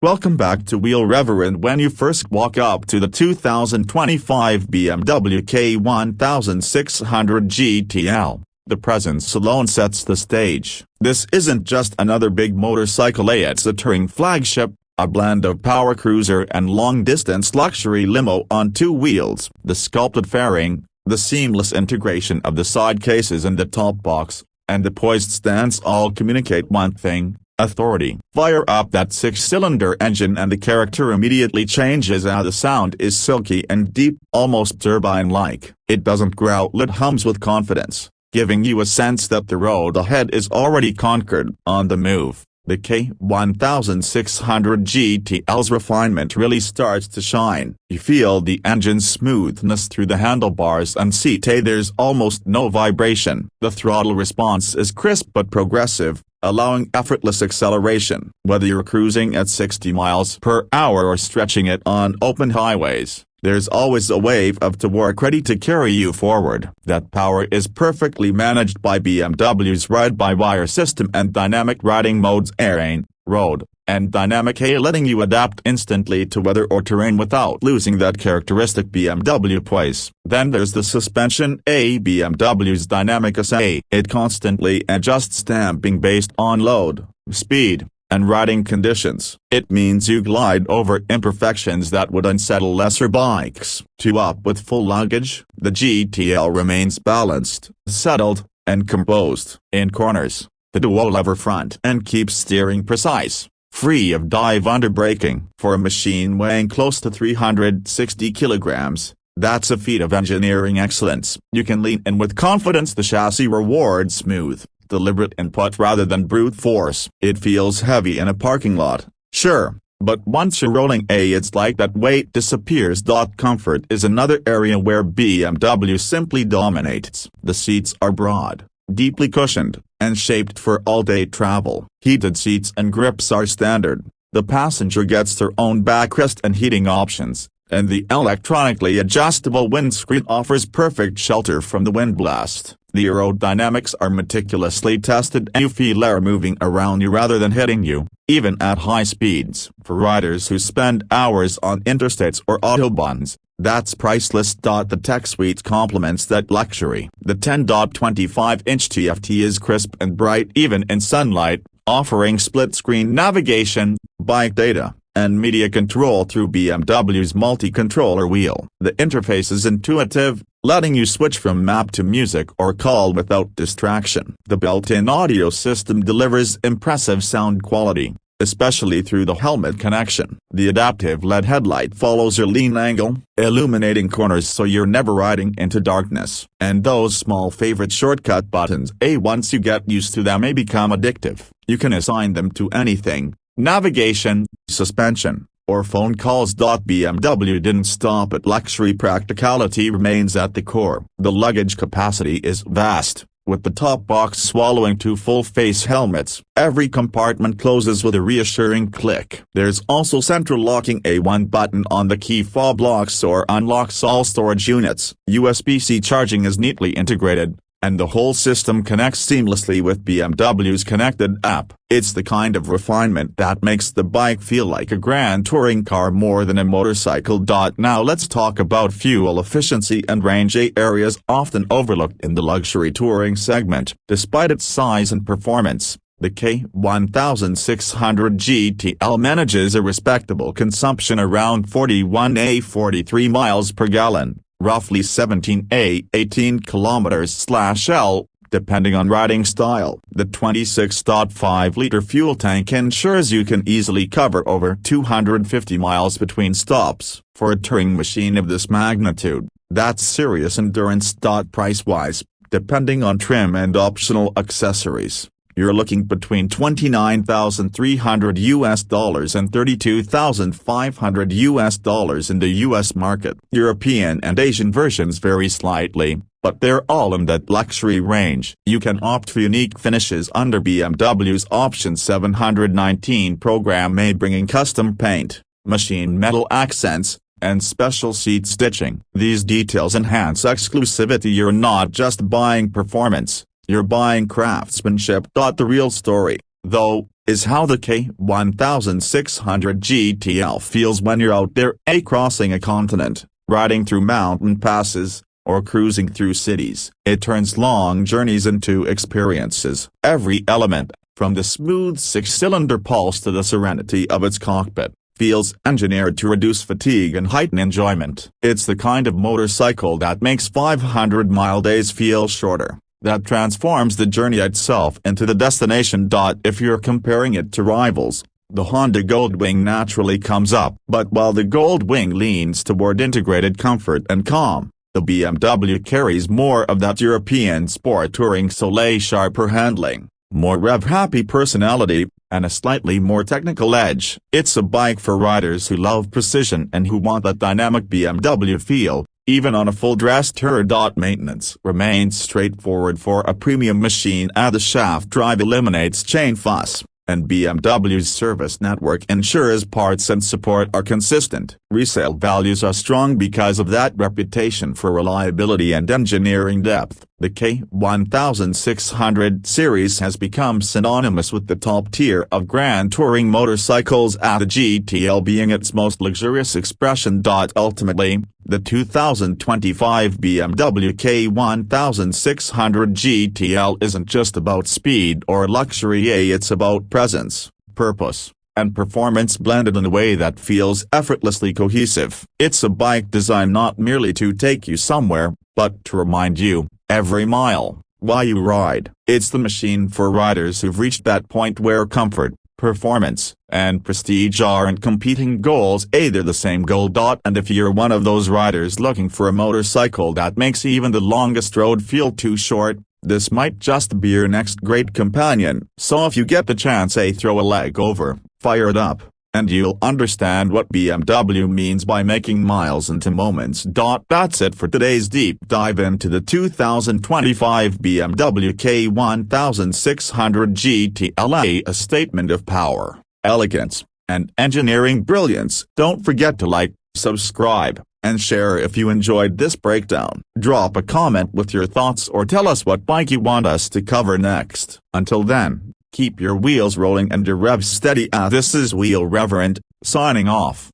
Welcome back to Wheel Rev. And when you first walk up to the 2025 BMW K1600 GTL, the presence alone sets the stage. This isn't just another big motorcycle, it's a touring flagship, a blend of power cruiser and long-distance luxury limo on two wheels. The sculpted fairing, the seamless integration of the side cases and the top box, and the poised stance all communicate one thing: authority. Fire up that six-cylinder engine and the character immediately changes. How the sound is silky and deep, almost turbine-like. It doesn't growl, it hums with confidence, giving you a sense that the road ahead is already conquered. On the move, the K1600 GTL's refinement really starts to shine. You feel the engine's smoothness through the handlebars and seat. There's almost no vibration. The throttle response is crisp but progressive, allowing effortless acceleration. Whether you're cruising at 60 miles per hour or stretching it on open highways, there's always a wave of torque ready to carry you forward. That power is perfectly managed by BMW's ride-by-wire system and dynamic riding modes: Air, Road, and Dynamic A, letting you adapt instantly to weather or terrain without losing that characteristic BMW poise. Then there's the suspension. BMW's Dynamic SA. It constantly adjusts damping based on load, speed, and riding conditions. It means you glide over imperfections that would unsettle lesser bikes. Up with full luggage, the GTL remains balanced, settled, and composed. In corners, the dual-lever front end keeps steering precise, free of dive underbraking. For a machine weighing close to 360 kilograms, that's a feat of engineering excellence. You can lean in with confidence. The chassis rewards smooth, deliberate input rather than brute force. It feels heavy in a parking lot, sure, but once you're rolling, it's like that weight disappears. Comfort is another area where BMW simply dominates. The seats are broad, deeply cushioned, and shaped for all-day travel. Heated seats and grips are standard. The passenger gets their own backrest and heating options, and the electronically adjustable windscreen offers perfect shelter from the wind blast. The aerodynamics are meticulously tested, and you feel air moving around you rather than hitting you, even at high speeds. For riders who spend hours on interstates or autobahns, that's priceless. The tech suite complements that luxury. The 10.25-inch TFT is crisp and bright even in sunlight, offering split-screen navigation, bike data, and media control through BMW's multi-controller wheel. The interface is intuitive, letting you switch from map to music or call without distraction. The built-in audio system delivers impressive sound quality, especially through the helmet connection. The adaptive LED headlight follows your lean angle, illuminating corners so you're never riding into darkness. And those small favorite shortcut buttons, once you get used to them, may become addictive. You can assign them to anything: navigation, suspension, or phone calls. BMW didn't stop at luxury. Practicality remains at the core. The luggage capacity is vast, with the top box swallowing two full-face helmets. Every compartment closes with a reassuring click. There's also central locking. One button on the key fob locks or unlocks all storage units. USB-C charging is neatly integrated, and the whole system connects seamlessly with BMW's connected app. It's the kind of refinement that makes the bike feel like a grand touring car more than a motorcycle. Now let's talk about fuel efficiency and range, areas often overlooked in the luxury touring segment. Despite its size and performance, the K1600 GTL manages a respectable consumption around 43 miles per gallon. Roughly 18 kilometers/L, depending on riding style. The 26.5-liter fuel tank ensures you can easily cover over 250 miles between stops. For a touring machine of this magnitude, that's serious endurance. Price-wise, depending on trim and optional accessories, you're looking between $29,300 and $32,500 in the US market. European and Asian versions vary slightly, but they're all in that luxury range. You can opt for unique finishes under BMW's Option 719 program, bringing custom paint, machine metal accents, and special seat stitching. These details enhance exclusivity. You're not just buying performance, you're buying craftsmanship. The real story, though, is how the K1600 GTL feels when you're out there crossing a continent, riding through mountain passes, or cruising through cities. It turns long journeys into experiences. Every element, from the smooth six-cylinder pulse to the serenity of its cockpit, feels engineered to reduce fatigue and heighten enjoyment. It's the kind of motorcycle that makes 500-mile days feel shorter, that transforms the journey itself into the destination. If you're comparing it to rivals, the Honda Goldwing naturally comes up. But while the Goldwing leans toward integrated comfort and calm, the BMW carries more of that European sport touring soleil, sharper handling, more rev-happy personality, and a slightly more technical edge. It's a bike for riders who love precision and who want that dynamic BMW feel, even on a full-dress tour. Maintenance remains straightforward for a premium machine, as the shaft drive eliminates chain fuss, and BMW's service network ensures parts and support are consistent. Resale values are strong because of that reputation for reliability and engineering depth. The K1600 series has become synonymous with the top tier of grand touring motorcycles, the GTL being its most luxurious expression. Ultimately, the 2025 BMW K1600 GTL isn't just about speed or luxury, it's about presence, purpose, and performance blended in a way that feels effortlessly cohesive. It's a bike designed not merely to take you somewhere, but to remind you, every mile, while you ride. It's the machine for riders who've reached that point where comfort, performance, and prestige aren't competing goals, they're the same goal. And if you're one of those riders looking for a motorcycle that makes even the longest road feel too short, this might just be your next great companion. So if you get the chance, throw a leg over, fire it up, and you'll understand what BMW means by making miles into moments. That's it for today's deep dive into the 2025 BMW K1600 GTL, a statement of power, elegance, and engineering brilliance. Don't forget to like, subscribe, and share if you enjoyed this breakdown. Drop a comment with your thoughts or tell us what bike you want us to cover next. Until then, keep your wheels rolling and your revs steady. This is Wheel Reverend, signing off.